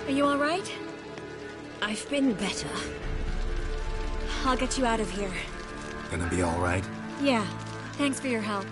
Are you all right? I've been better. I'll get you out of here. Gonna be all right? Yeah. Thanks for your help.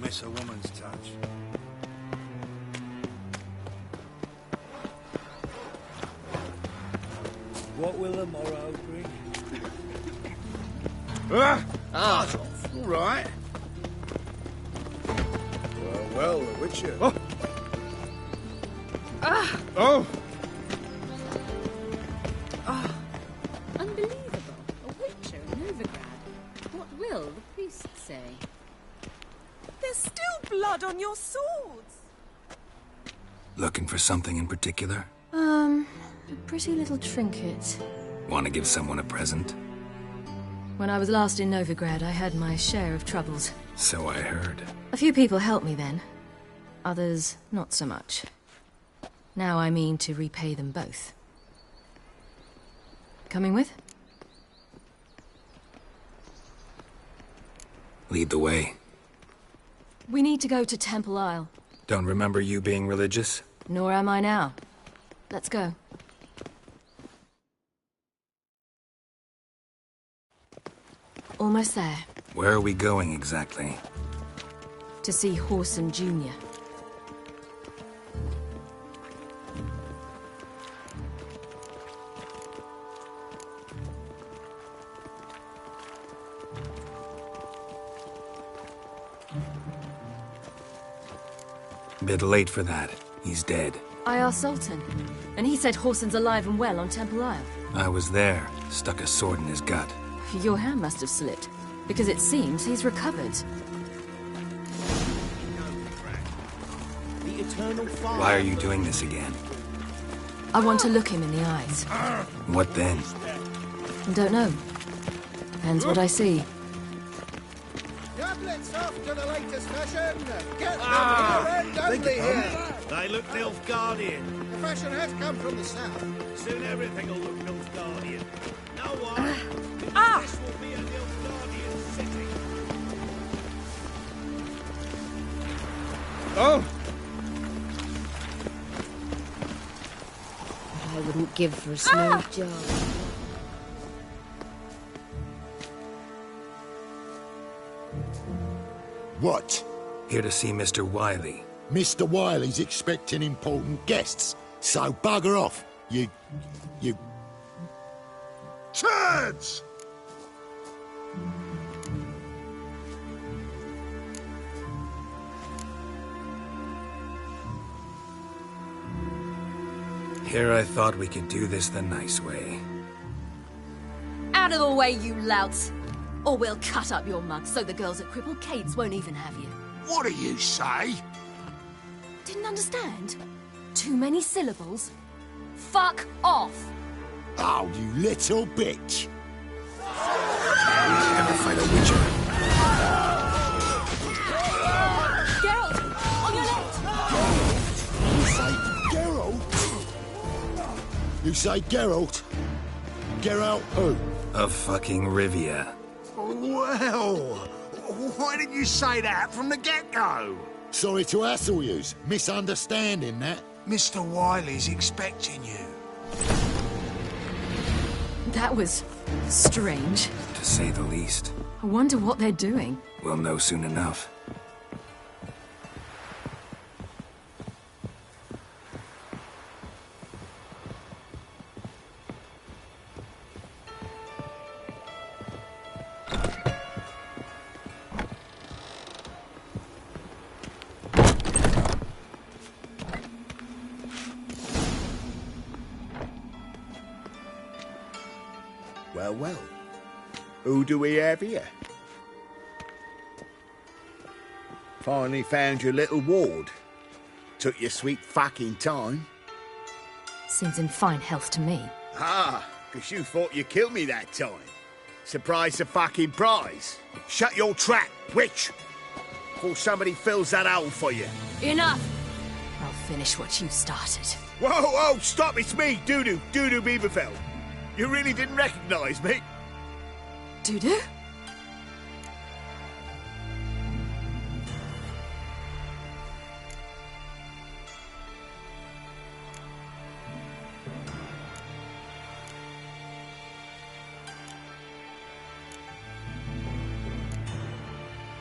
Miss a woman's touch. What will the morrow bring? All right. Well, the Witcher. Oh! Oh! Unbelievable. A Witcher in Novigrad. What will the priest say? There's still blood on your swords. Looking for something in particular? A pretty little trinket. Want to give someone a present? When I was last in Novigrad, I had my share of troubles. So I heard. A few people helped me then. Others, not so much. Now I mean to repay them both. Coming with? Lead the way. We need to go to Temple Isle. Don't remember you being religious? Nor am I now. Let's go. Almost there. Where are we going exactly? To see Horson Jr. Bit late for that. He's dead. I asked Sultan, and he said Horson's alive and well on Temple Isle. I was there. Stuck a sword in his gut. Your hand must have slipped, because it seems he's recovered. Why are you doing this again? I want to look him in the eyes. What then? Don't know. Depends what I see. Gablets off to the latest fashion. Get them here and only here. They look Nilfgaardian. The fashion has come from the south. Soon everything will look Nilfgaardian. No one. This will be a Nilfgaardian city. Oh! I wouldn't give for a smooth job. What? Here to see Mr. Wiley. Mr. Wiley's expecting important guests, so bugger off, you... Turds! Here I thought we could do this the nice way. Out of the way, you louts! Or we'll cut up your mug so the girls at Cripple Kate's won't even have you. What do you say? Didn't understand? Too many syllables? Fuck off! Oh, you little bitch. Never fight a witcher. Geralt! On your left! You say Geralt? You say Geralt? Geralt who? Of fucking Rivia. Well, why didn't you say that from the get-go? Sorry to hassle yous. Misunderstanding that. Mr. Wiley's expecting you. That was strange. To say the least. I wonder what they're doing. We'll know soon enough. Well, well. Who do we have here? Finally found your little ward. Took your sweet fucking time. Seems in fine health to me. Ah, 'cause you thought you killed me that time. Surprise the fucking prize. Shut your trap, witch! Before somebody fills that hole for you. Enough! I'll finish what you started. Whoa, whoa, stop, it's me, Doodoo Beaverfell. You really didn't recognise me? Dudu?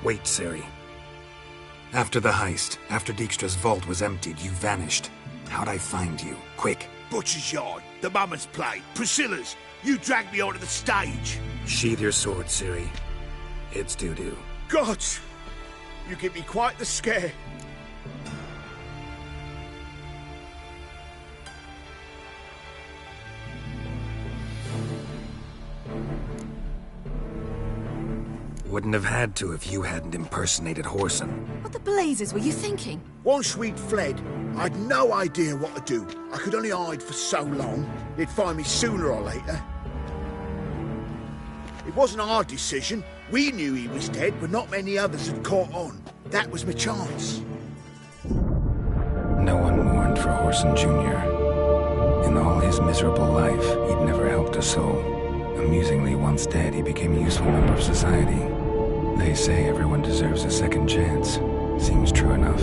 Wait, Ciri. After the heist, after Dijkstra's vault was emptied, you vanished. How'd I find you? Quick. Butcher's Yard, the Mummer's Plate, Priscilla's. You dragged me onto the stage. Sheathe your sword, Ciri. It's Dudu. God, you give me quite the scare. Wouldn't have had to if you hadn't impersonated Whoreson. What the blazes were you thinking? Once we'd fled, I'd no idea what to do. I could only hide for so long. They'd find me sooner or later. It wasn't our decision. We knew he was dead, but not many others had caught on. That was my chance. No one mourned for Whoreson Jr. In all his miserable life, he'd never helped a soul. Amusingly, once dead, he became a useful member of society. They say everyone deserves a second chance. Seems true enough.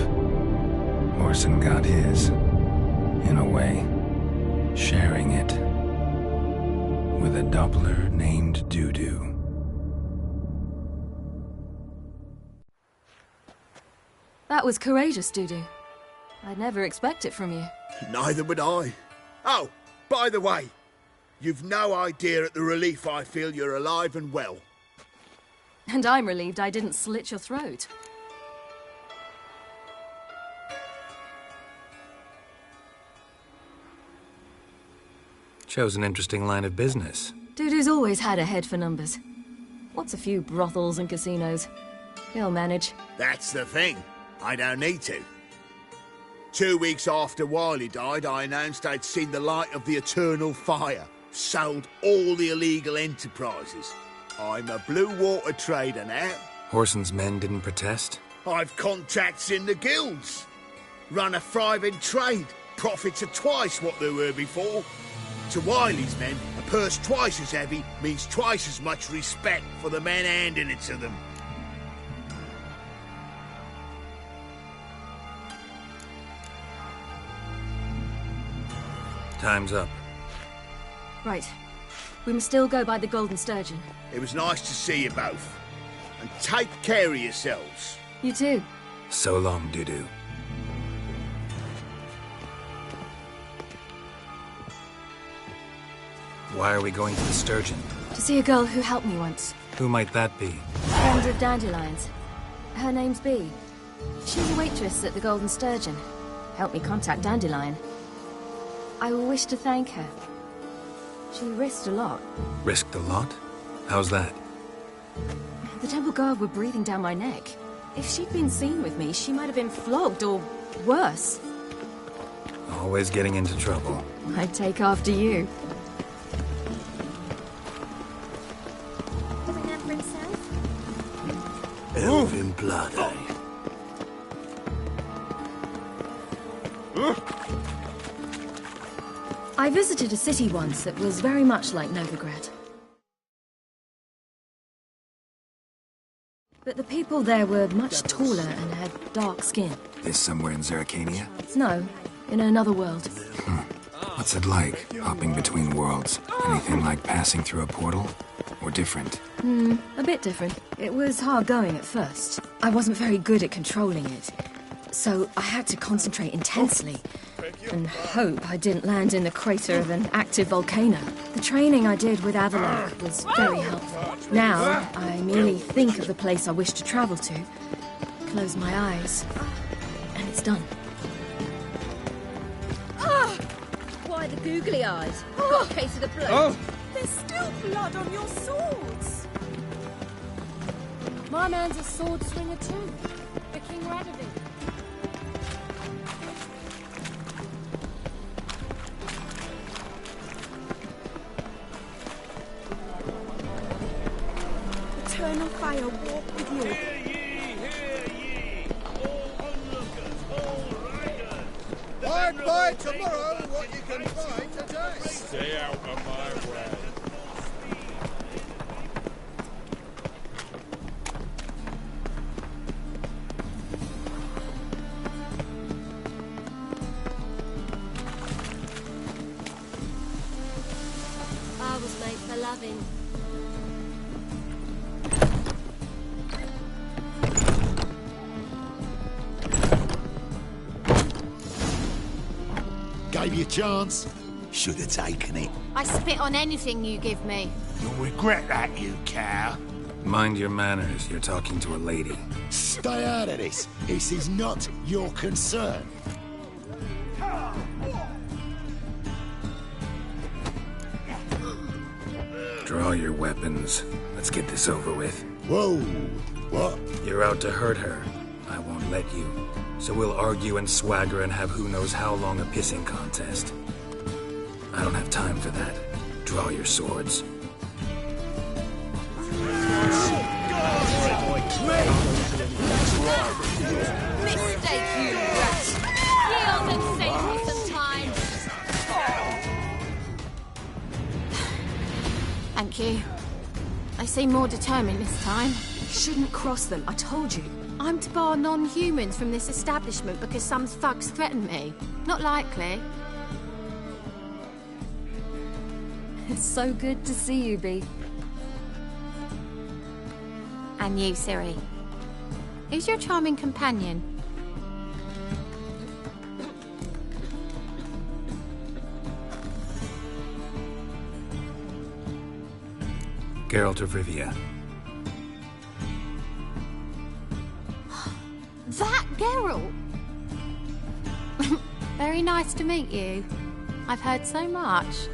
Whoreson got his, in a way, sharing it with a Doppler named Dudu. That was courageous, Dudu. I'd never expect it from you. Neither would I. Oh, by the way, you've no idea at the relief I feel you're alive and well. And I'm relieved I didn't slit your throat. Chose an interesting line of business. Dudu's always had a head for numbers. What's a few brothels and casinos? He'll manage. That's the thing. I don't need to. 2 weeks after Wiley died, I announced I'd seen the light of the eternal fire. Sold all the illegal enterprises. I'm a blue water trader now. Whoreson's men didn't protest? I've contacts in the guilds. Run a thriving trade. Profits are twice what they were before. To Wiley's men, a purse twice as heavy means twice as much respect for the men handing it to them. Time's up. Right. We must still go by the Golden Sturgeon. It was nice to see you both. And take care of yourselves. You too. So long, Dudu. Why are we going to the Sturgeon? To see a girl who helped me once. Who might that be? Friend of Dandelion's. Her name's Bee. She was a waitress at the Golden Sturgeon. Helped me contact Dandelion. I wish to thank her. She risked a lot. Risked a lot? How's that? The Temple Guard were breathing down my neck. If she'd been seen with me, she might have been flogged or worse. Always getting into trouble. I'd take after you. Remember himself? Elven blood, eh? I visited a city once that was very much like Novigrad. But the people there were much taller and had dark skin. This somewhere in Zerrikania? No, in another world. What's it like, hopping between worlds? Anything like passing through a portal? Or different? A bit different. It was hard going at first. I wasn't very good at controlling it. So I had to concentrate intensely and hope I didn't land in the crater of an active volcano. The training I did with Avalok was very helpful. Now, I merely think of the place I wish to travel to, close my eyes, and it's done. Why the googly eyes? Got a case of the blood. There's still blood on your swords. My man's a sword swinger too, the King Radovid. Eternal fire walk with you. Hear ye, all onlookers, all riders. I'd buy tomorrow what you can buy today. Stay out of my way. I was made for loving. Gave you a chance. Should have taken it. I spit on anything you give me. You'll regret that, you cow. Mind your manners, you're talking to a lady. Stay out of this. This is not your concern. Draw your weapons. Let's get this over with. Whoa. What? You're out to hurt her. I won't let you. So we'll argue and swagger and have who knows how long a pissing contest. I don't have time for that. Draw your swords. Mistake, you rat! Yield and save me some time. Thank you. They seem more determined this time. Shouldn't cross them, I told you. I'm to bar non-humans from this establishment because some thugs threaten me. Not likely. It's so good to see you, Bee. And you, Ciri. Who's your charming companion? Geralt of Rivia. That Geralt! Very nice to meet you. I've heard so much.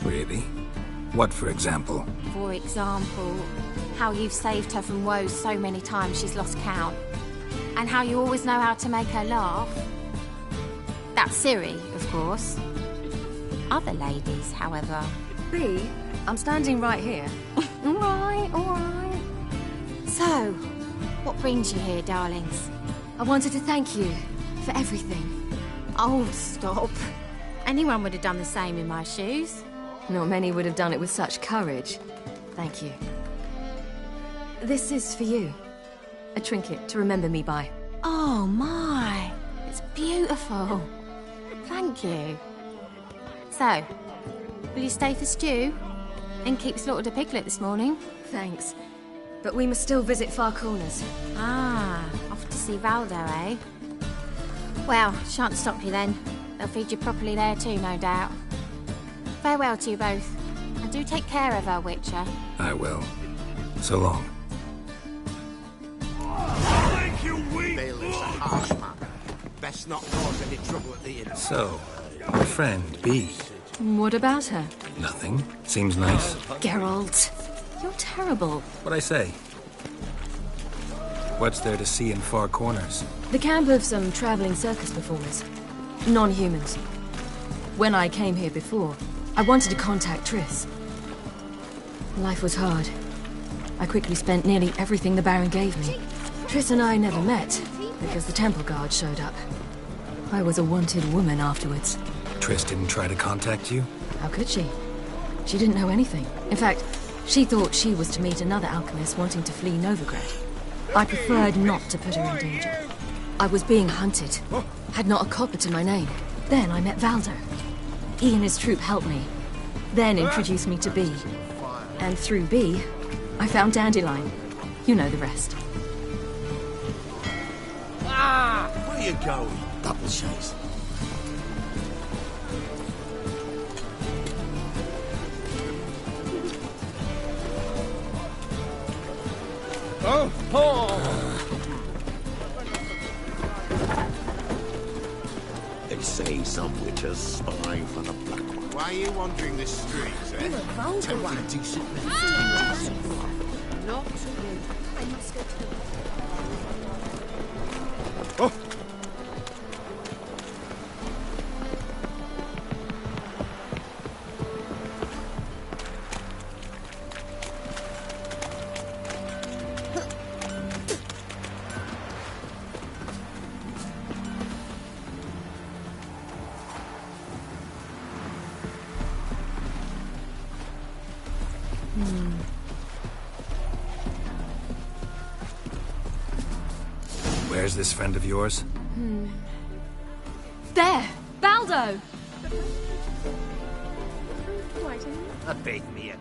Really? What, for example? For example, how you've saved her from woes so many times she's lost count. And how you always know how to make her laugh. That's Ciri, of course. Other ladies, however. Bee, I'm standing right here. All right. So, what brings you here, darlings? I wanted to thank you for everything. Oh, stop. Anyone would have done the same in my shoes. Not many would have done it with such courage. Thank you. This is for you. A trinket to remember me by. Oh, my. It's beautiful. Thank you. So, will you stay for stew? And keep slaughtered a piglet this morning? Thanks. But we must still visit Far Corners. Ah, off to see Valdo, eh? Well, shan't stop you then. They'll feed you properly there too, no doubt. Farewell to you both. And do take care of her, Witcher. I will. So long. Thank you, weak Bill is a harsh man. Best not cause any trouble at the inn. So, my friend, B. What about her? Nothing. Seems nice. Geralt, you're terrible. What'd I say? What's there to see in far corners? The camp of some traveling circus performers. Non-humans. When I came here before, I wanted to contact Triss. Life was hard. I quickly spent nearly everything the Baron gave me. Triss and I never met, because the temple guard showed up. I was a wanted woman afterwards. Triss didn't try to contact you? How could she? She didn't know anything. In fact, she thought she was to meet another alchemist wanting to flee Novigrad. I preferred not to put her in danger. I was being hunted. Had not a copper to my name. Then I met Valdo. He and his troop helped me. Then introduced me to B. And through B, I found Dandelion. You know the rest. Where you going? Double chase. They say some witches spy for the black one. Why are you wandering this street, eh? Tempting decent men. Not you. I must go to the... Where's this friend of yours? There! Baldo! A big me an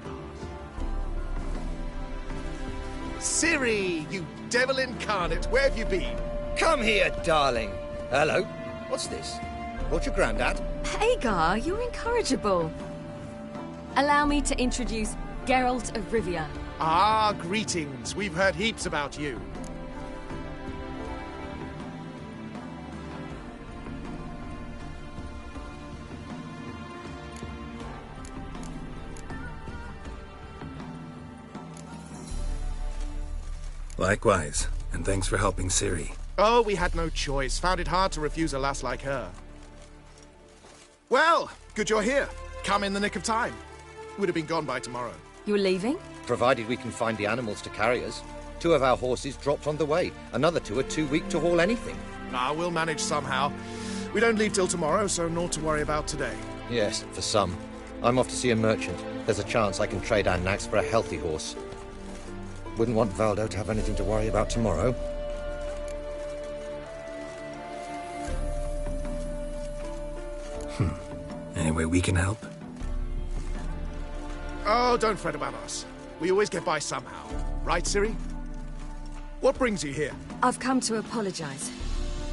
arse. Siri, you devil incarnate, where have you been? Come here, darling. Hello. What's this? Brought your granddad? Hagar, you're incorrigible. Allow me to introduce Geralt of Rivia. Ah, greetings. We've heard heaps about you. Likewise, and thanks for helping Ciri. Oh, we had no choice. Found it hard to refuse a lass like her. Well, good you're here. Come in the nick of time. Would have been gone by tomorrow. You're leaving? Provided we can find the animals to carry us. 2 of our horses dropped on the way. Another 2 are too weak to haul anything. Ah, we'll manage somehow. We don't leave till tomorrow, so naught to worry about today. Yes, for some. I'm off to see a merchant. There's a chance I can trade our nags for a healthy horse. Wouldn't want Valdo to have anything to worry about tomorrow. Any way we can help? Oh, don't fret about us. We always get by somehow. Right, Ciri? What brings you here? I've come to apologize.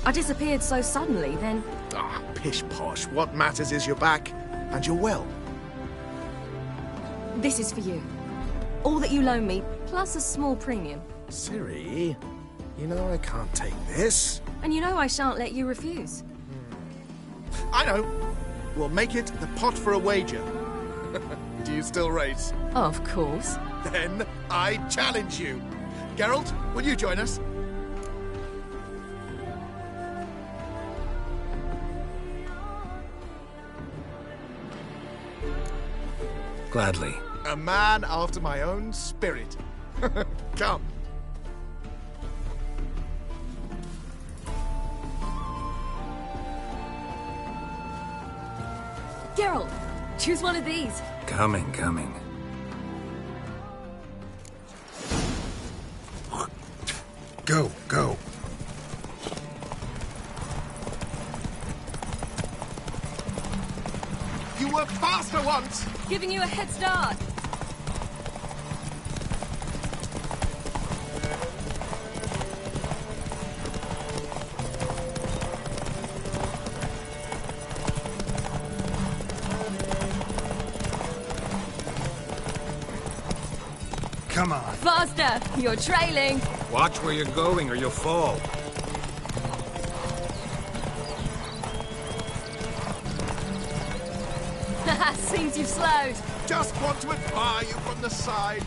I disappeared so suddenly, then... Ah, pish-posh. What matters is you're back, and you're well. This is for you. All that you loan me, plus a small premium. Ciri, you know I can't take this. And you know I shan't let you refuse. I know. We'll make it the pot for a wager. Do you still race? Of course. Then I challenge you. Geralt, will you join us? Gladly. A man after my own spirit. Come. Geralt, choose one of these. Coming. Go. You were faster once! Giving you a head start. Come on. Faster! You're trailing! Watch where you're going or you'll fall. Seems you've slowed. Just want to admire you from the side.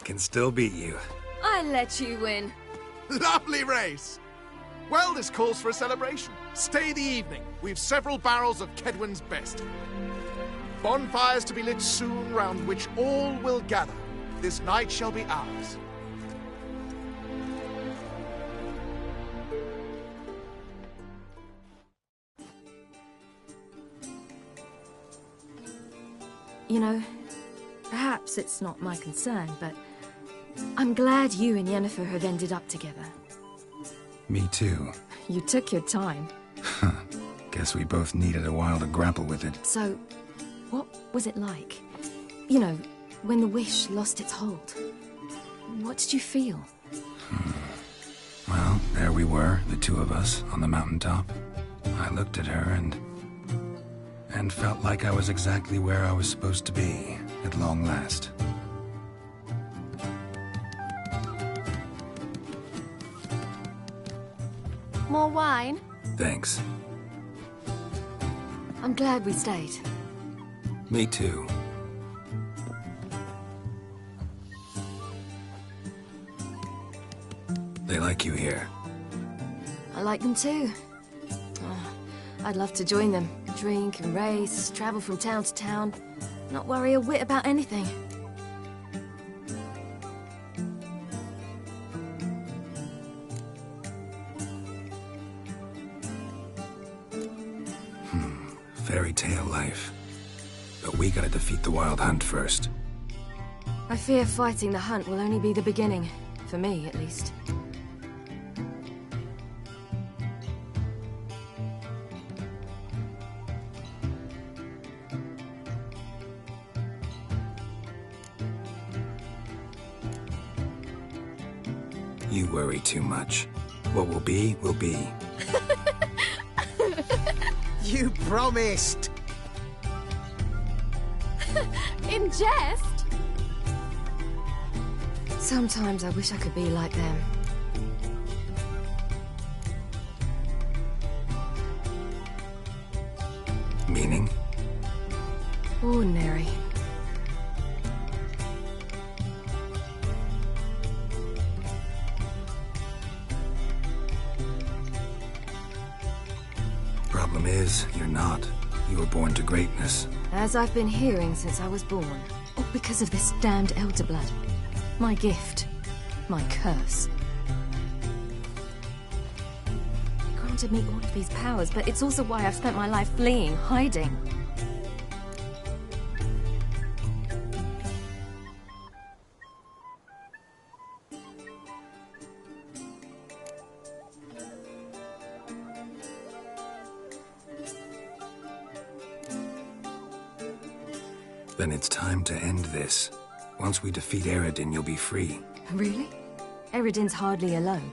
Can still beat you. I let you win. Lovely race! Well, this calls for a celebration. Stay the evening. We've several barrels of Kedwin's best. Bonfires to be lit soon, round which all will gather. This night shall be ours. You know, perhaps it's not my concern, but I'm glad you and Yennefer have ended up together. Me too. You took your time. Guess we both needed a while to grapple with it. So, what was it like? You know, when the wish lost its hold. What did you feel? Well, there we were, the two of us, on the mountaintop. I looked at her and felt like I was exactly where I was supposed to be, at long last. More wine? Thanks. I'm glad we stayed. Me too. They like you here. I like them too. Oh, I'd love to join them. Drink and race, travel from town to town. Not worry a whit about anything. Fairy tale life. But we gotta defeat the Wild Hunt first. I fear fighting the hunt will only be the beginning. For me, at least. You worry too much. What will be, will be. You promised! In jest? Sometimes I wish I could be like them. Meaning? Ordinary. Problem is, you're not. You were born to greatness. As I've been hearing since I was born. All because of this damned elder blood. My gift. My curse. It granted me all of these powers, but it's also why I've spent my life fleeing, hiding. Then it's time to end this. Once we defeat Eredin, you'll be free. Really? Eredin's hardly alone.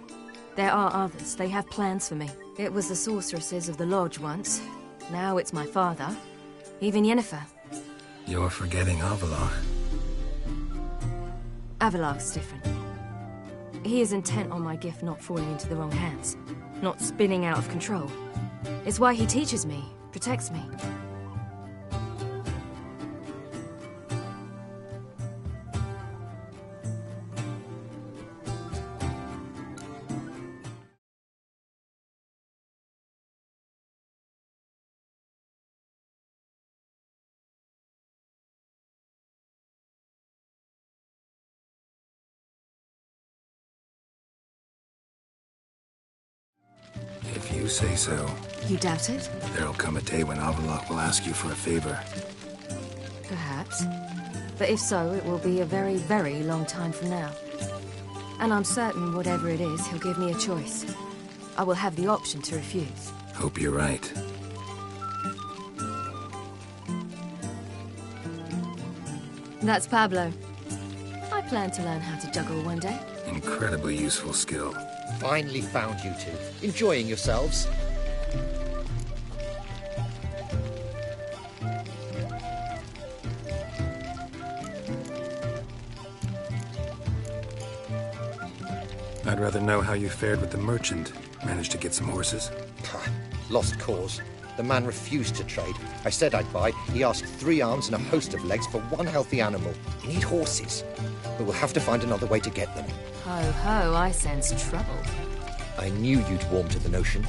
There are others. They have plans for me. It was the sorceresses of the Lodge once. Now it's my father. Even Yennefer. You're forgetting Avalach. Avalach's different. He is intent on my gift not falling into the wrong hands. Not spinning out of control. It's why he teaches me, protects me. If you say so. You doubt it? There'll come a day when Avalach will ask you for a favor. Perhaps. But if so, it will be a very, very long time from now. And I'm certain whatever it is, he'll give me a choice. I will have the option to refuse. Hope you're right. That's Pablo. plan to learn how to juggle one day. Incredibly useful skill. Finally found you two. Enjoying yourselves? I'd rather know how you fared with the merchant. Managed to get some horses? Lost cause. The man refused to trade. I said I'd buy. He asked 3 arms and a host of legs for one healthy animal. We need horses. But we'll have to find another way to get them. Ho ho, I sense trouble. I knew you'd warm to the notion.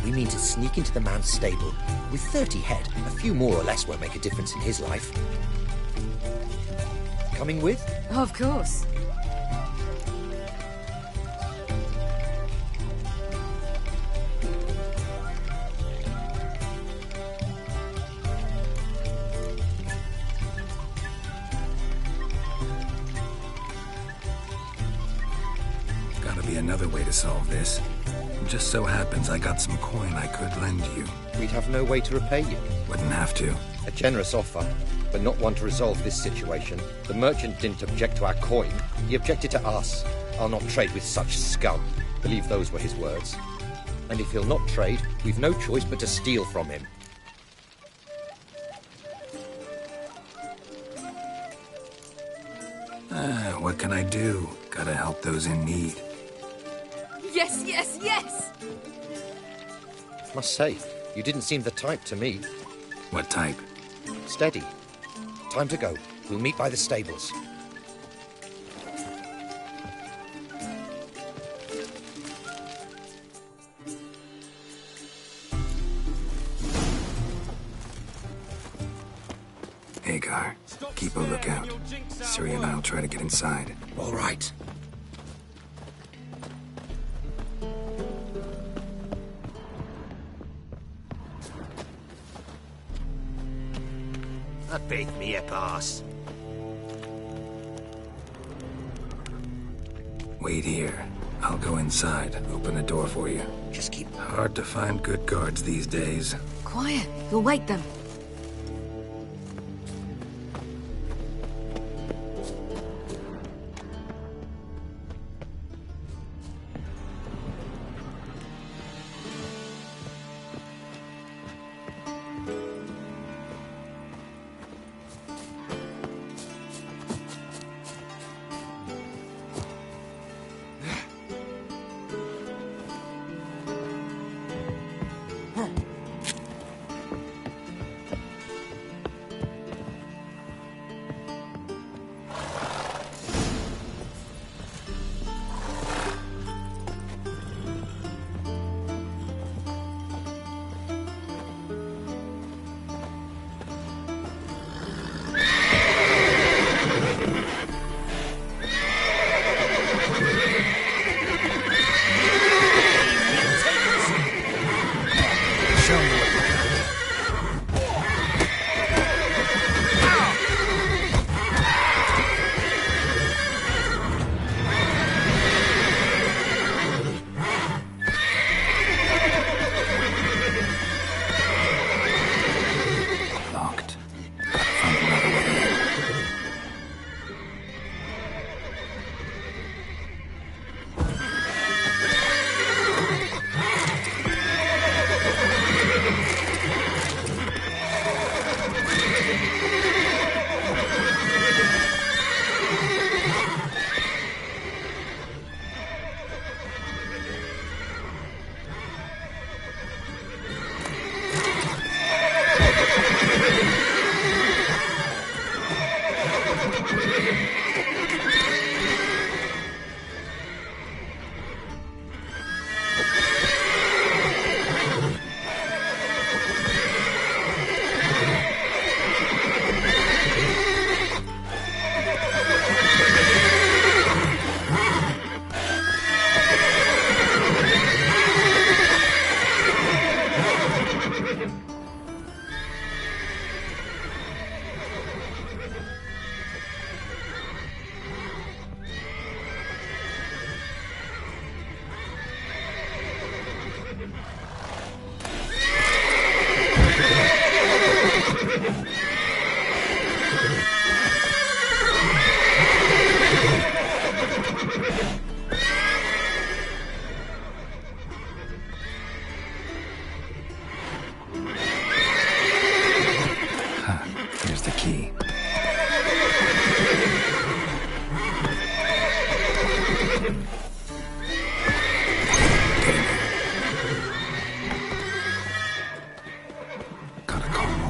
We mean to sneak into the man's stable. With 30 head, a few more or less won't make a difference in his life. Coming with? Of course. Another way to solve this. It just so happens I got some coin I could lend you. We'd have no way to repay you. Wouldn't have to. A generous offer, but not one to resolve this situation. The merchant didn't object to our coin. He objected to us. I'll not trade with such scum. Believe those were his words. And if he'll not trade, we've no choice but to steal from him. What can I do? Gotta help those in need. Yes, yes, yes! Must say, you didn't seem the type to me. What type? Steady. Time to go. We'll meet by the stables. Hagar, keep a lookout. Ciri and I'll try to get inside. All right. Beat me a pass. Wait here. I'll go inside, open the door for you. Just keep... Hard to find good guards these days. Quiet, you'll wake them.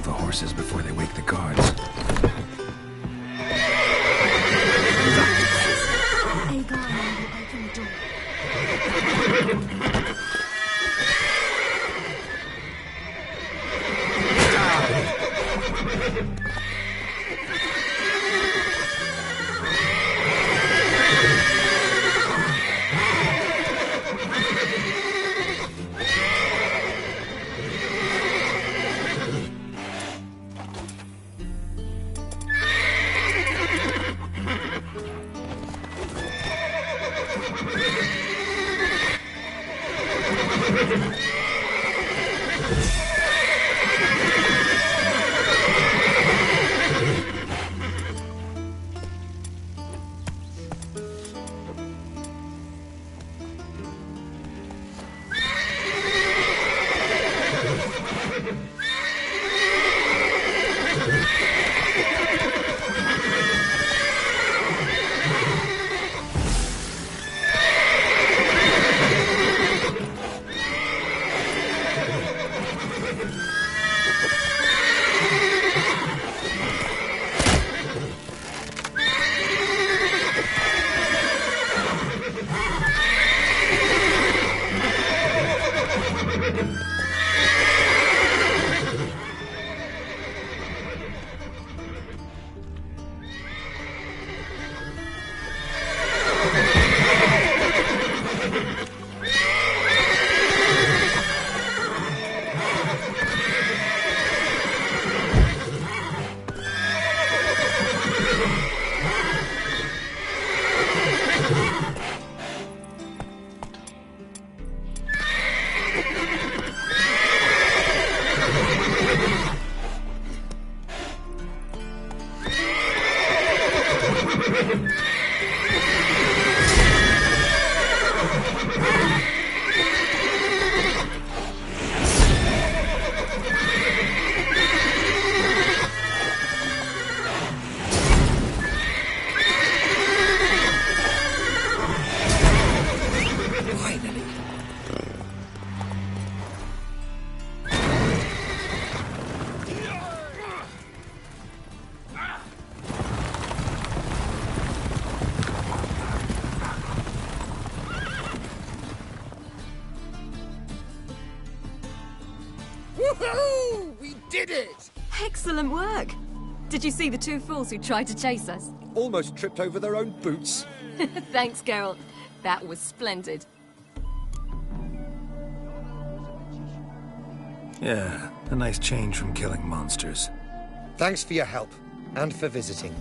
the horses before they wake the guards. A guy will open the door. Woohoo! We did it! Excellent work. Did you see the two fools who tried to chase us? Almost tripped over their own boots. Thanks, Geralt. That was splendid. Yeah, a nice change from killing monsters. Thanks for your help, and for visiting.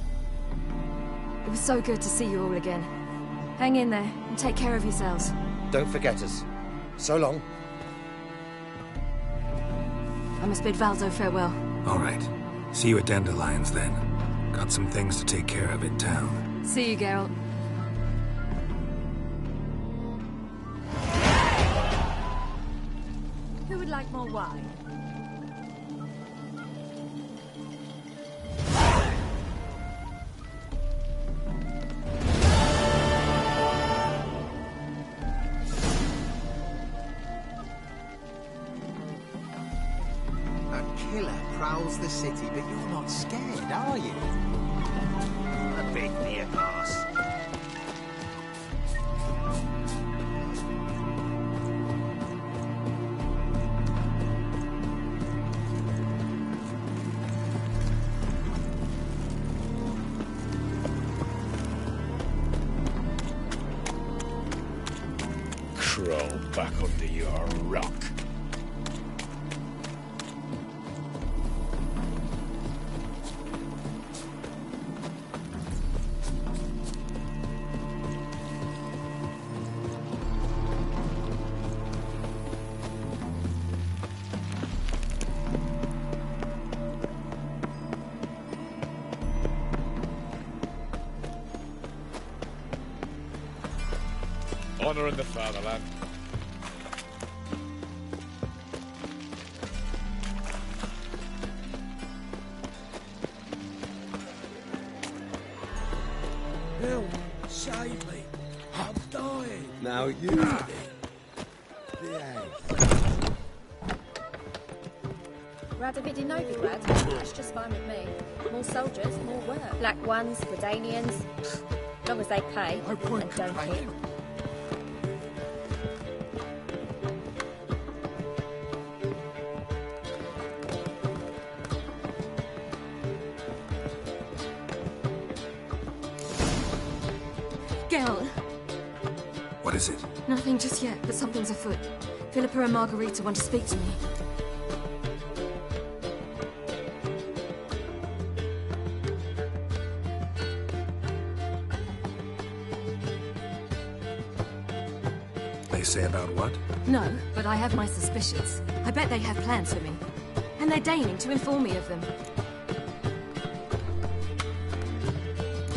It was so good to see you all again. Hang in there, and take care of yourselves. Don't forget us. So long. I must bid Valzo farewell. All right. See you at Dandelions, then. Got some things to take care of in town. See you, Geralt. Who would like more wine? A killer prowls the city, but you're not scared, are you? A bit near pass. Crawl back under your rock. Honor in the fatherland. Help! Save me! I'm dying! Now you... Behave. Radovidi Novigrad, that's just fine with me. More soldiers, more work. Black ones, Gradanians, as long as they pay and don't hit. Geralt! What is it? Nothing just yet, but something's afoot. Philippa and Margarita want to speak to me. They say about what? No, but I have my suspicions. I bet they have plans for me. And they're deigning to inform me of them.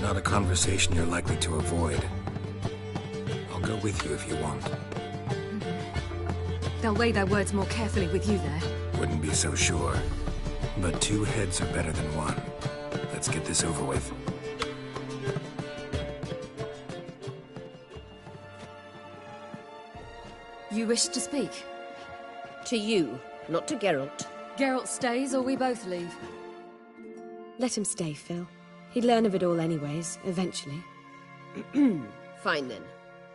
Not a conversation you're likely to avoid. I'll go with you if you want. They'll weigh their words more carefully with you there. Wouldn't be so sure. But 2 heads are better than 1. Let's get this over with. You wish to speak? To you, not to Geralt. Geralt stays or we both leave? Let him stay, Phil. He'd learn of it all anyways, eventually. Fine then.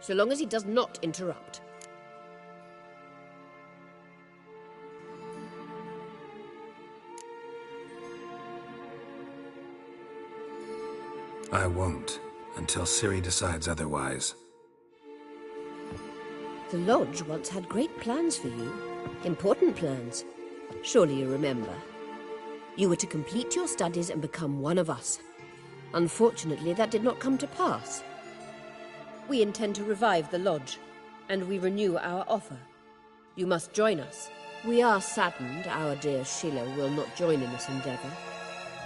So long as he does not interrupt. I won't, until Ciri decides otherwise. The Lodge once had great plans for you. Important plans. Surely you remember. You were to complete your studies and become one of us. Unfortunately, that did not come to pass. We intend to revive the Lodge, and we renew our offer. You must join us. We are saddened our dear Sheila will not join in this endeavour,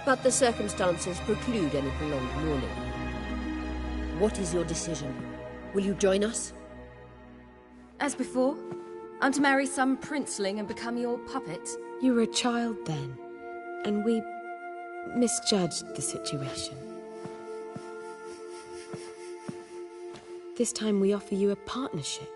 but the circumstances preclude any prolonged mourning. What is your decision? Will you join us? As before, I'm to marry some princeling and become your puppet. You were a child then, and we misjudged the situation. This time we offer you a partnership.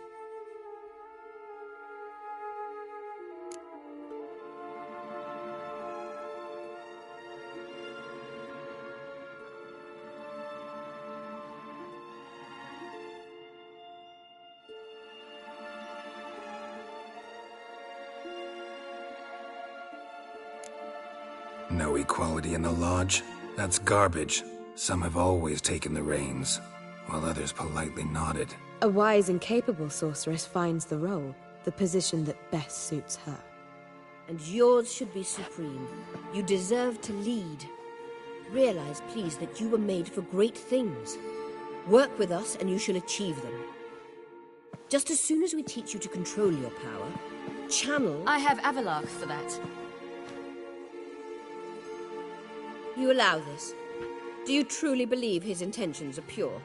No equality in the Lodge? That's garbage. Some have always taken the reins, while others politely nodded. A wise and capable sorceress finds the role, the position that best suits her. And yours should be supreme. You deserve to lead. Realize, please, that you were made for great things. Work with us and you shall achieve them. Just as soon as we teach you to control your power, channel... I have Avalok for that. You allow this? Do you truly believe his intentions are pure?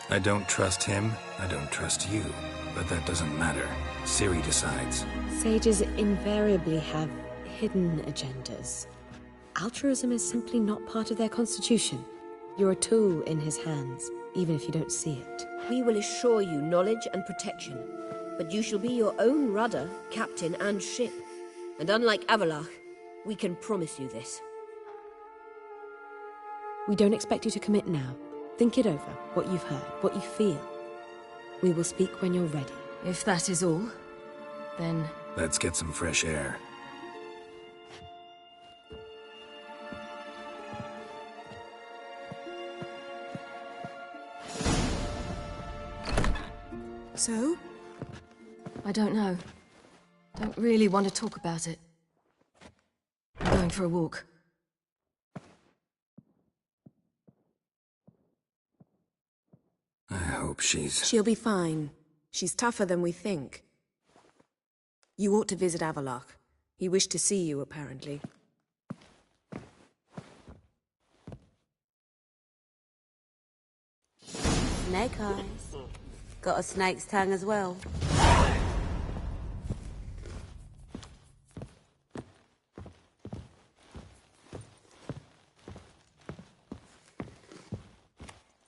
I don't trust him, I don't trust you. But that doesn't matter. Ciri decides. Sages invariably have hidden agendas. Altruism is simply not part of their constitution. You're a tool in his hands, even if you don't see it. We will assure you knowledge and protection, but you shall be your own rudder, captain, and ship. And unlike Avalach, we can promise you this. We don't expect you to commit now. Think it over, what you've heard, what you feel. We will speak when you're ready. If that is all, then... Let's get some fresh air. So? I don't know. Don't really want to talk about it. I'm going for a walk. I hope she's... She'll be fine. She's tougher than we think. You ought to visit Avalok. He wished to see you, apparently. Snake eyes. Got a snake's tongue as well.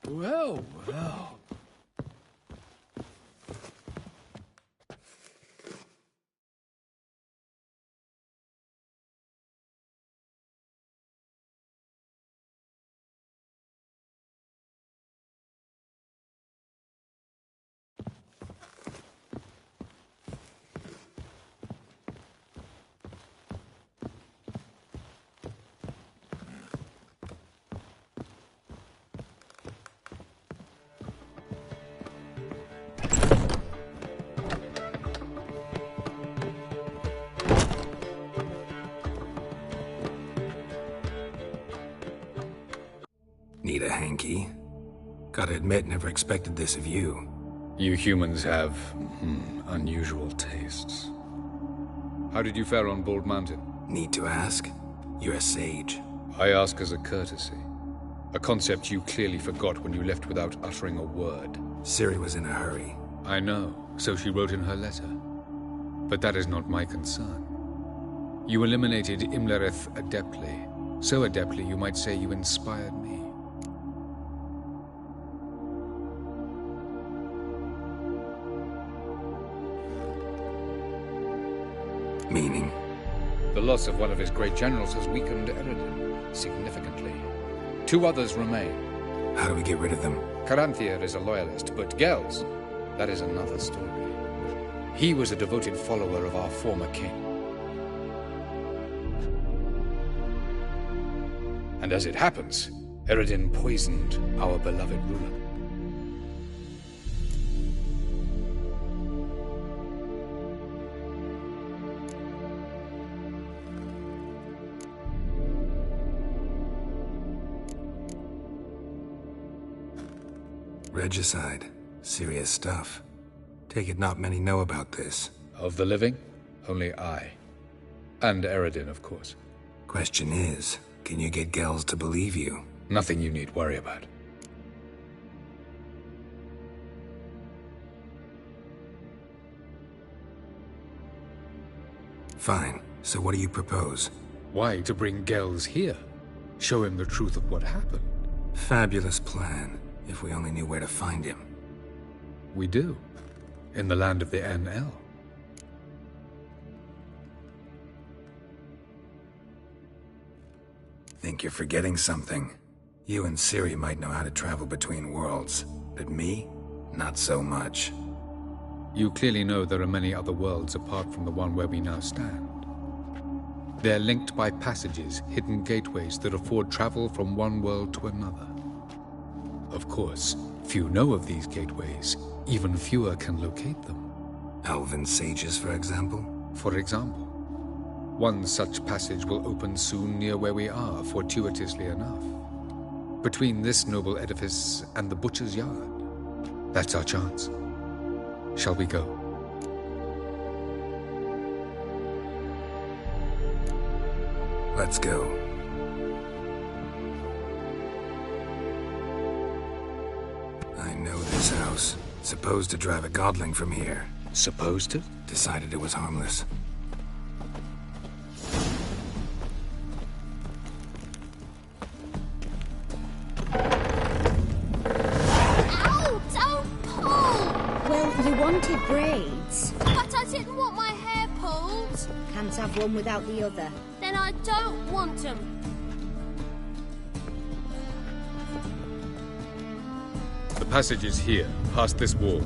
Well, well. Need a hanky? Gotta admit, never expected this of you. You humans have unusual tastes. How did you fare on Bald Mountain? Need to ask? You're a sage. I ask as a courtesy. A concept you clearly forgot when you left without uttering a word. Ciri was in a hurry. I know, so she wrote in her letter. But that is not my concern. You eliminated Imlerith adeptly. So adeptly you might say you inspired me. Meaning? The loss of one of his great generals has weakened Eredin significantly. 2 others remain. How do we get rid of them? Caranthir is a loyalist, but Gels, that is another story. He was a devoted follower of our former king. And as it happens, Eredin poisoned our beloved ruler. Regicide. Serious stuff. Take it not many know about this. Of the living, only I. And Eredin, of course. Question is, can you get Gels to believe you? Nothing you need worry about. Fine. So what do you propose? Why, to bring Gels here. Show him the truth of what happened. Fabulous plan. If we only knew where to find him. We do. In the land of the NL. Think you're forgetting something. You and Ciri might know how to travel between worlds, but me? Not so much. You clearly know there are many other worlds apart from the one where we now stand. They're linked by passages, hidden gateways that afford travel from one world to another. Of course, few know of these gateways. Even fewer can locate them. Elven sages, for example? For example. One such passage will open soon near where we are, fortuitously enough. Between this noble edifice and the butcher's yard. That's our chance. Shall we go? Let's go. I know this house. Supposed to drive a godling from here. Supposed to? Decided it was harmless. Ow! Don't pull! Well, you wanted braids. But I didn't want my hair pulled. Can't have one without the other. Then I don't want them. The passage is here, past this wall.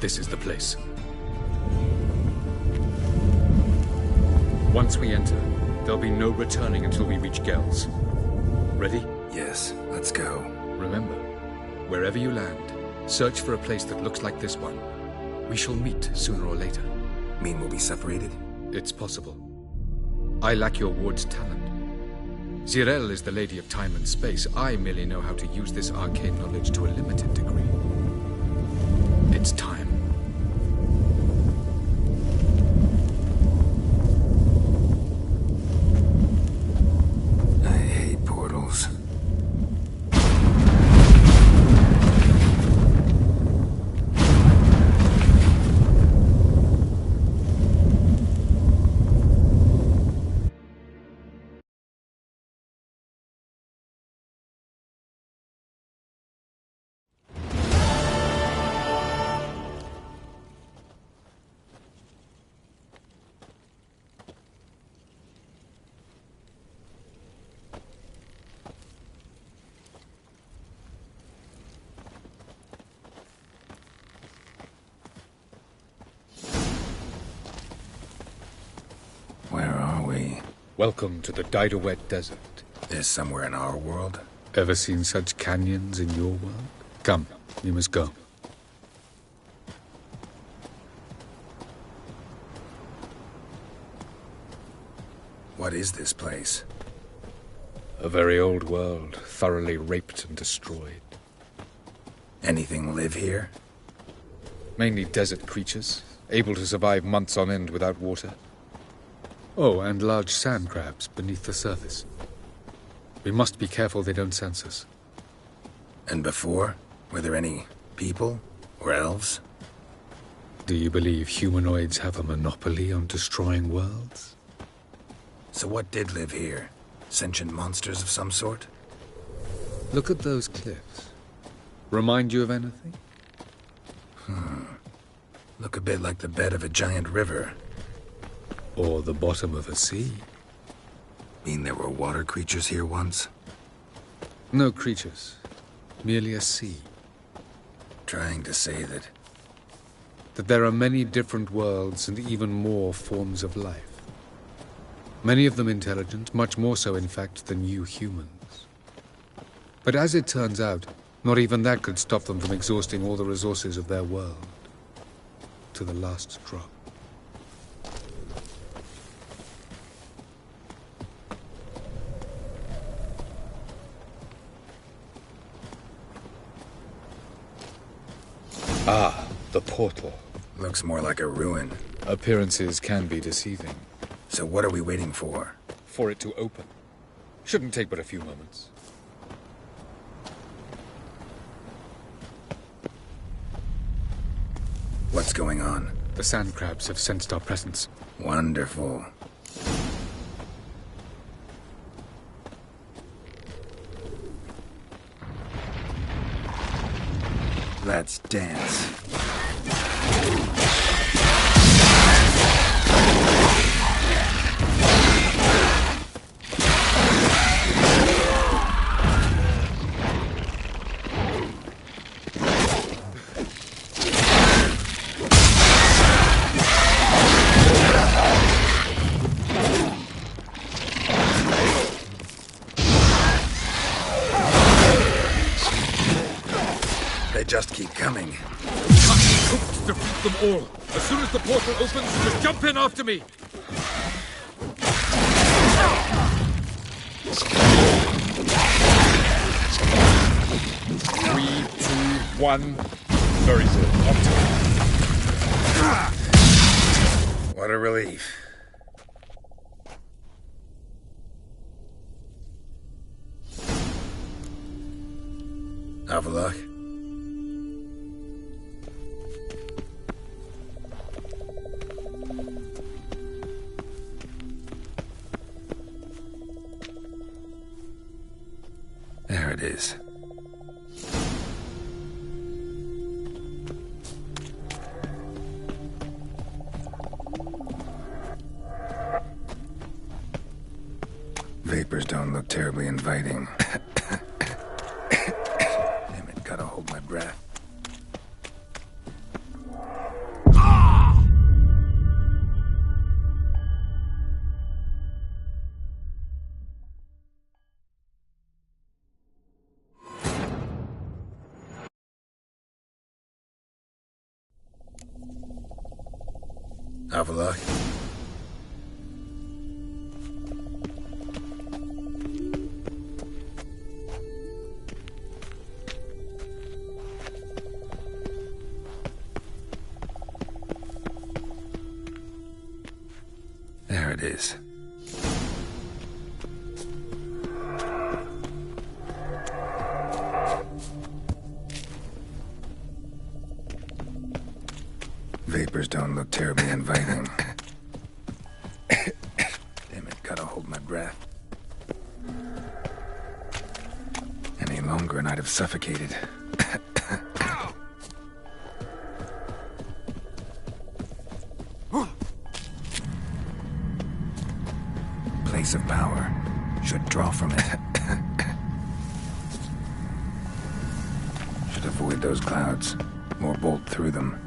This is the place. Once we enter, there'll be no returning until we reach Gels. Ready? Yes, let's go. Remember, wherever you land, search for a place that looks like this one. We shall meet sooner or later. Mean we'll be separated? It's possible. I lack your ward's talent. Zirel is the lady of time and space. I merely know how to use this arcane knowledge to a limited degree. It's time. I hate portals. Welcome to the Didowet Desert. This somewhere in our world? Ever seen such canyons in your world? Come, we must go. What is this place? A very old world, thoroughly raped and destroyed. Anything live here? Mainly desert creatures, able to survive months on end without water. Oh, and large sand crabs beneath the surface. We must be careful they don't sense us. And before? Were there any people? Or elves? Do you believe humanoids have a monopoly on destroying worlds? So what did live here? Sentient monsters of some sort? Look at those cliffs. Remind you of anything? Look a bit like the bed of a giant river. Or the bottom of a sea. Mean there were water creatures here once? No creatures. Merely a sea. Trying to say that there are many different worlds and even more forms of life. Many of them intelligent, much more so in fact than you humans. But as it turns out, not even that could stop them from exhausting all the resources of their world. To the last drop. Ah, the portal. Looks more like a ruin. Appearances can be deceiving. So what are we waiting for? For it to open. Shouldn't take but a few moments. What's going on? The sand crabs have sensed our presence. Wonderful. Let's dance. Just keep coming. Defeat them all. As soon as the portal opens, just jump in after me. 3, 2, 1. Very good. On time. What a relief. Avallac'h? There it is. Vapors don't look terribly inviting. Damn it, gotta hold my breath. Avallac'h? There it is. Vapors don't look terribly inviting. Damn it, gotta hold my breath. Any longer and I'd have suffocated. Place of power. Should draw from it. Should avoid those clouds. Or bolt through them.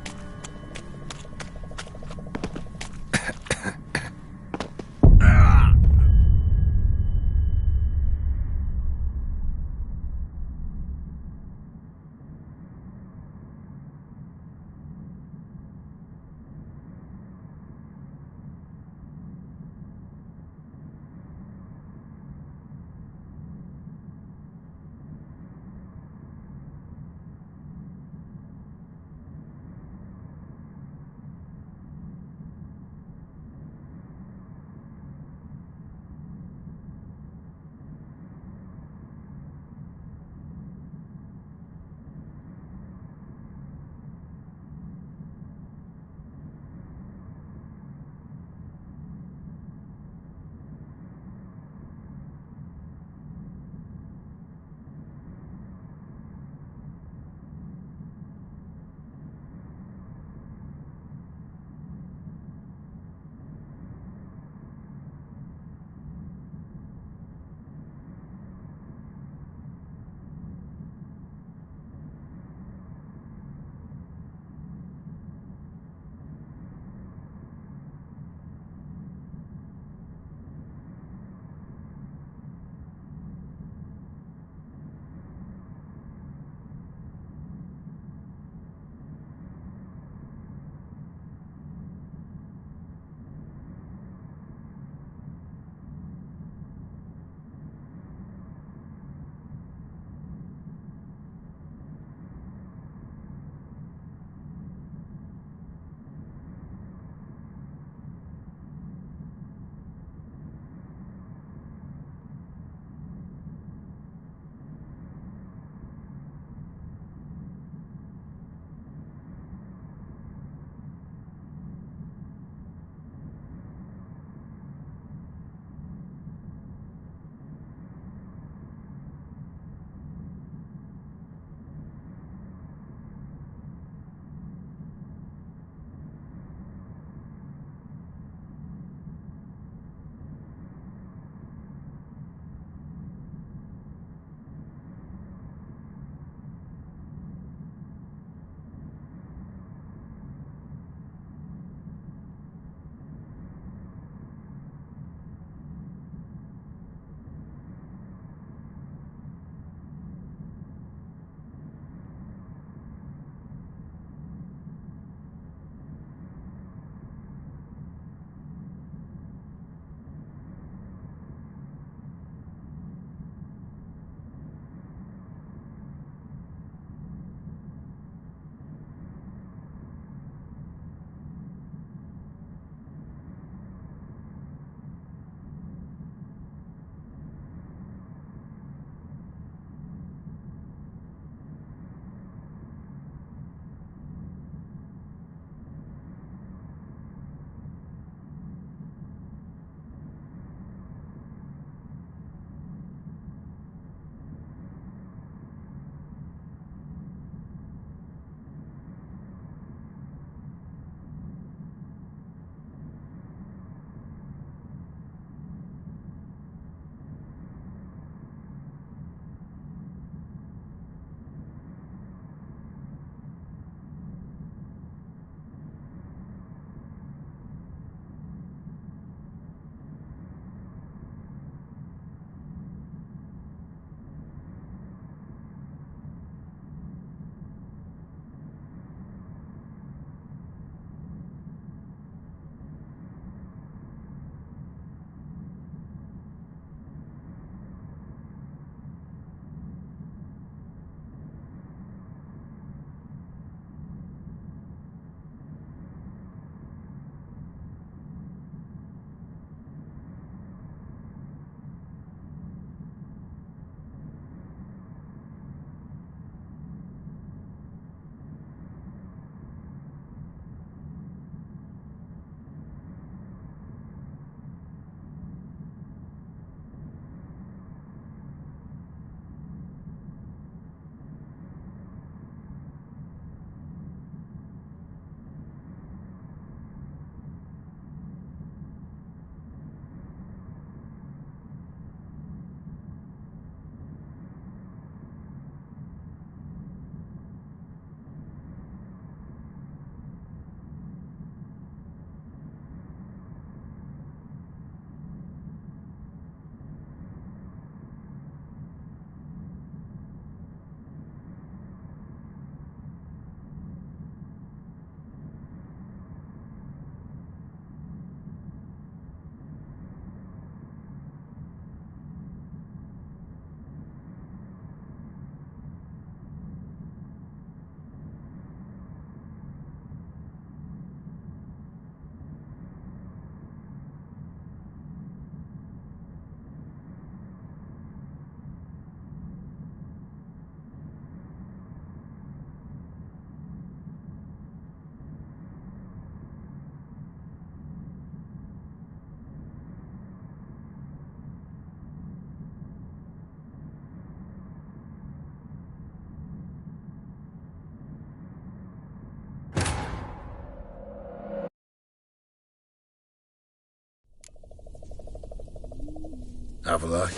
Have a look.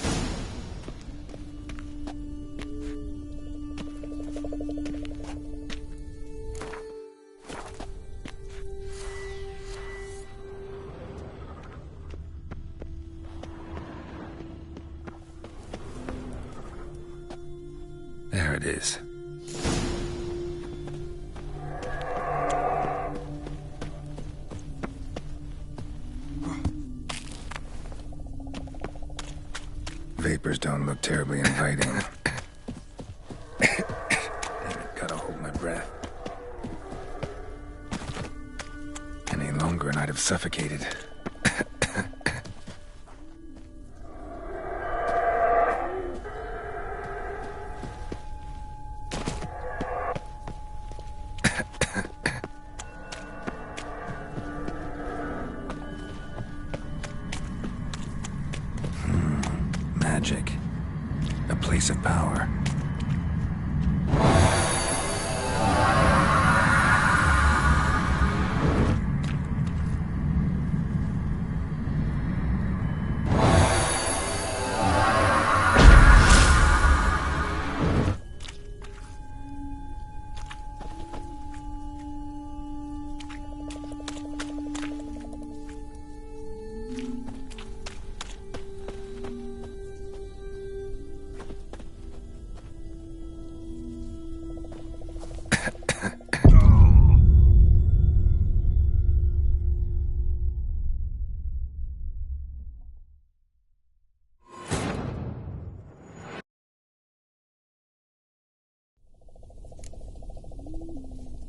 There it is. Vapors don't look terribly inviting. Damn it, gotta hold my breath. Any longer and I'd have suffocated. Magic. A place of power.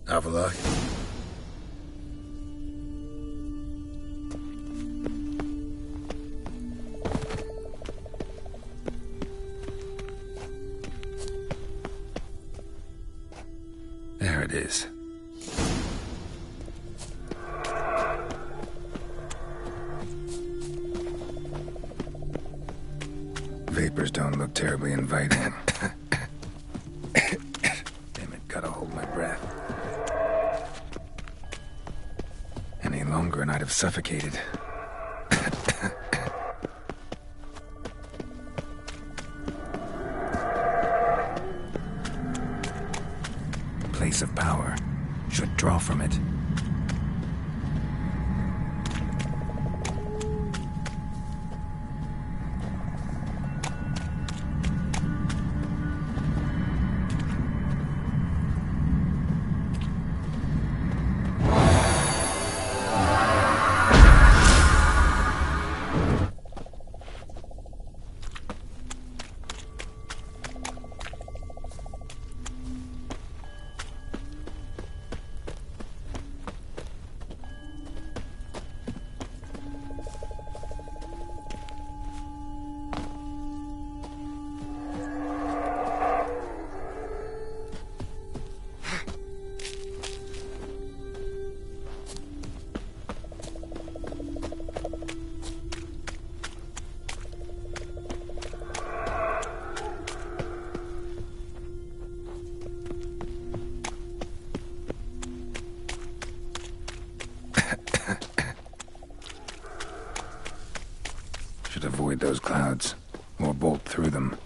Have a look. There it is. Vapors don't look terribly inviting. Damn it, gotta hold my breath. Any longer and I'd have suffocated. Place of power. Should draw from it. Should avoid those clouds, or bolt through them.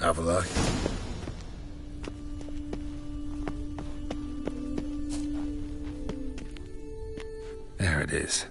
Have a look. There it is.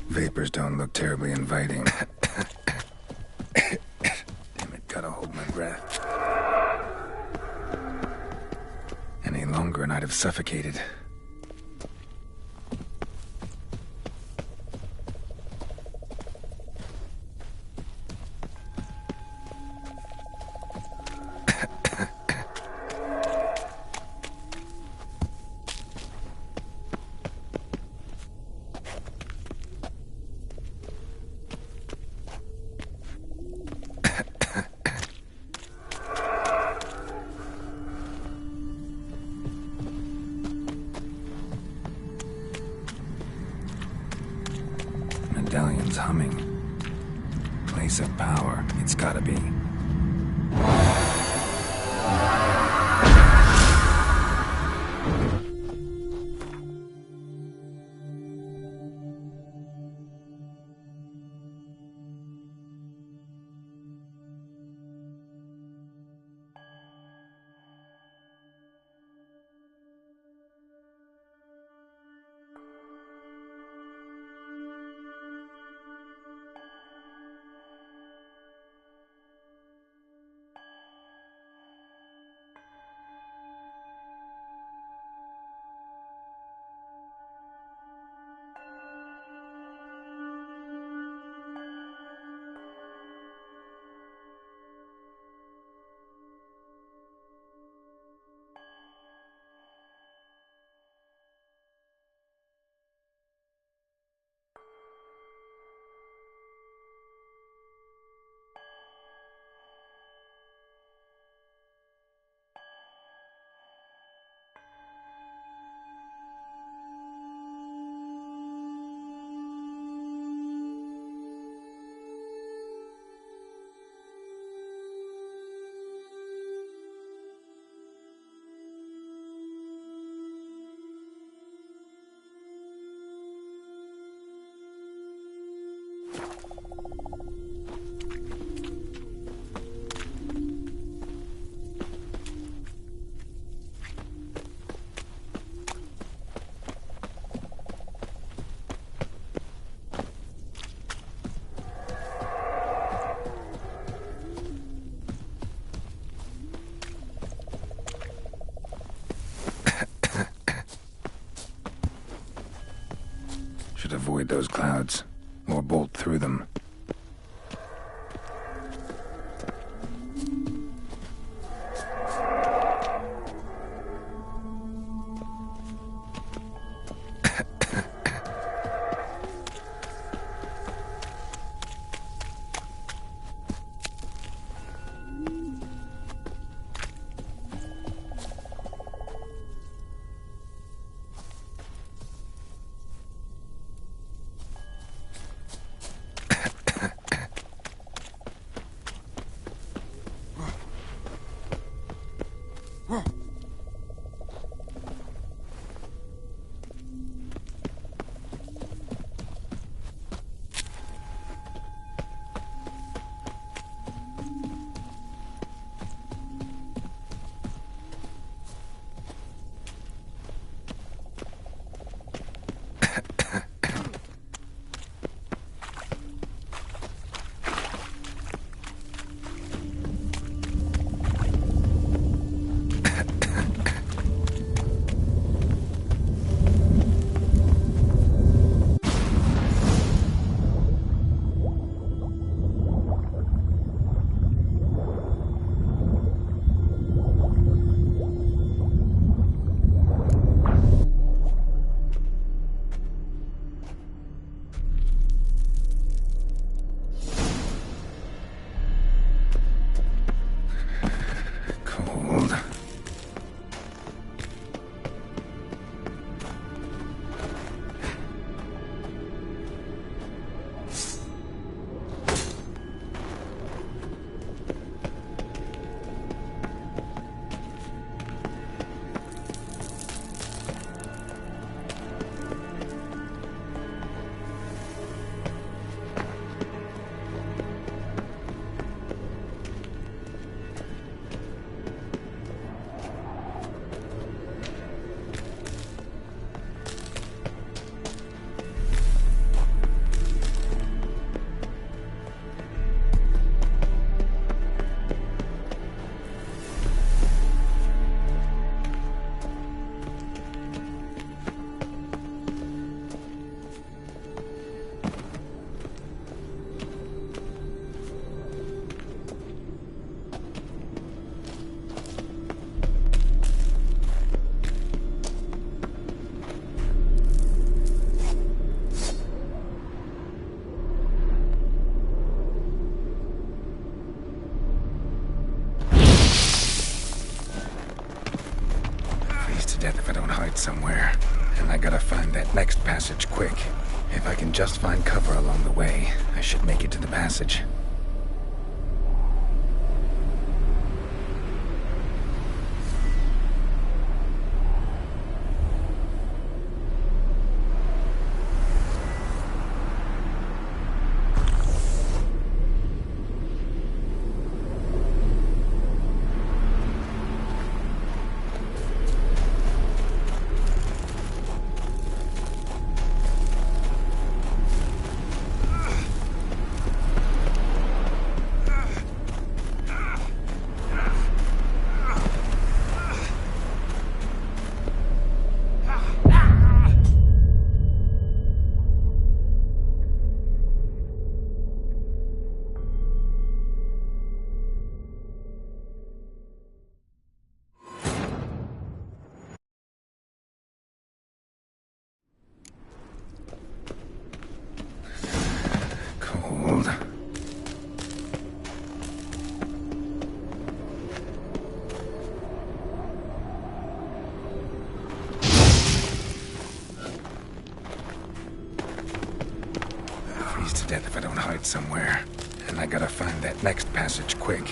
Vapors don't look terribly inviting. Damn it, gotta hold my breath. Any longer and I'd have suffocated. Medallion's humming. Place of power. It's gotta be. avoid those clouds, or bolt through them. Somewhere, and I gotta find that next passage quick. If I can just find cover along the way, I should make it to the passage. Somewhere, and I gotta find that next passage quick.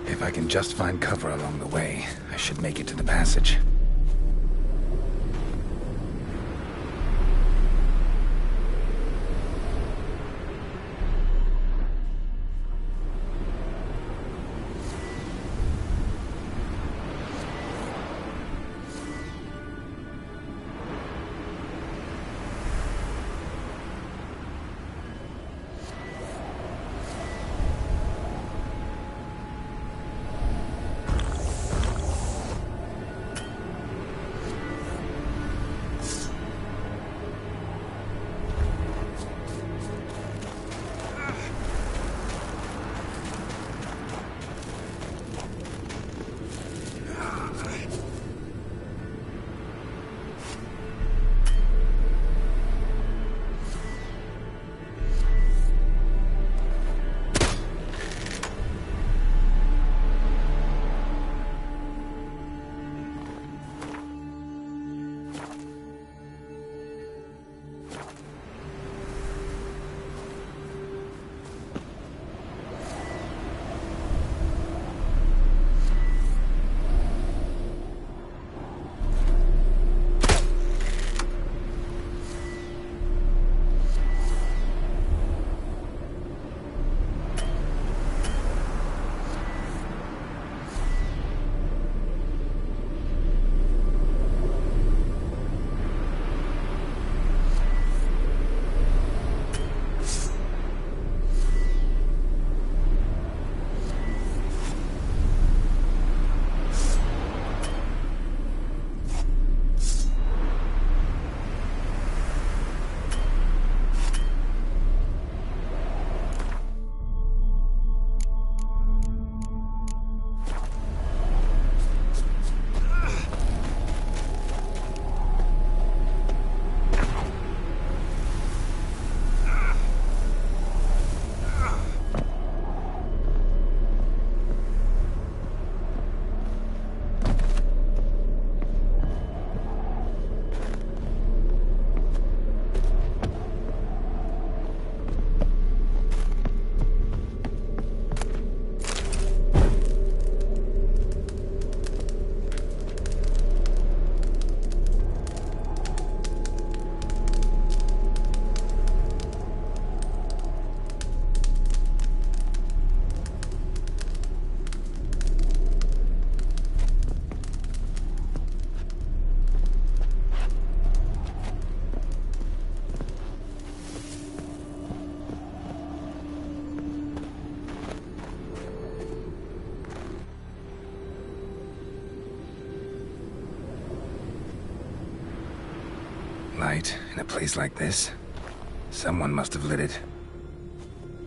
If I can just find cover along the way, I should make it to the passage. Light in a place like this? Someone must have lit it.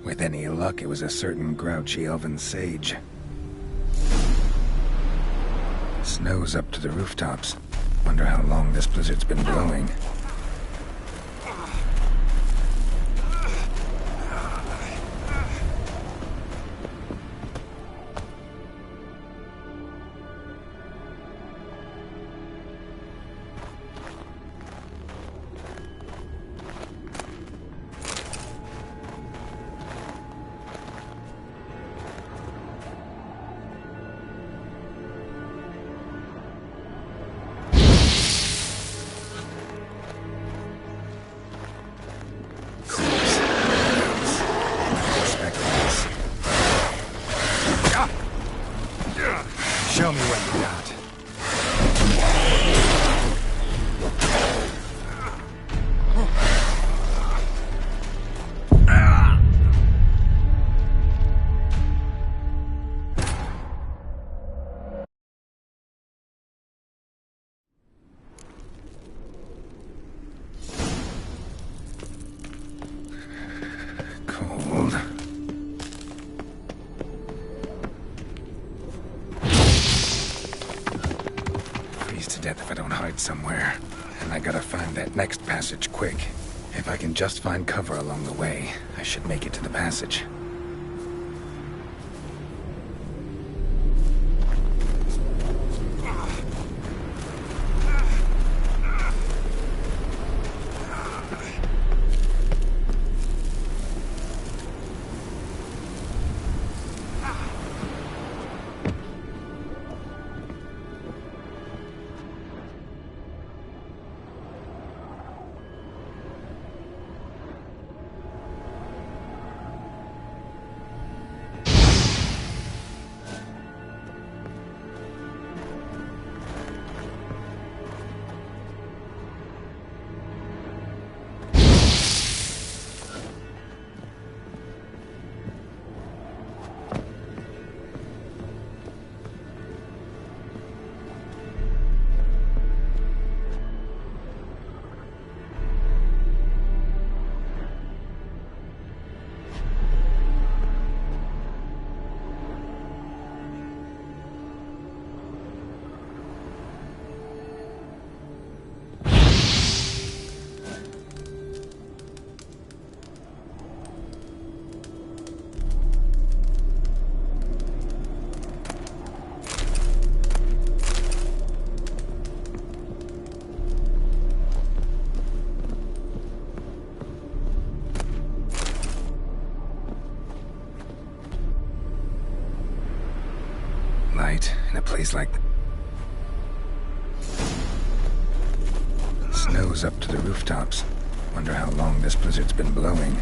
With any luck, it was a certain grouchy elven sage. Snow's up to the rooftops. Wonder how long this blizzard's been blowing. Show me what you got. Cold. To death if I don't hide somewhere. And I gotta find that next passage quick. If I can just find cover along the way, I should make it to the passage. Light in a place like that. Snow's up to the rooftops. Wonder how long this blizzard's been blowing.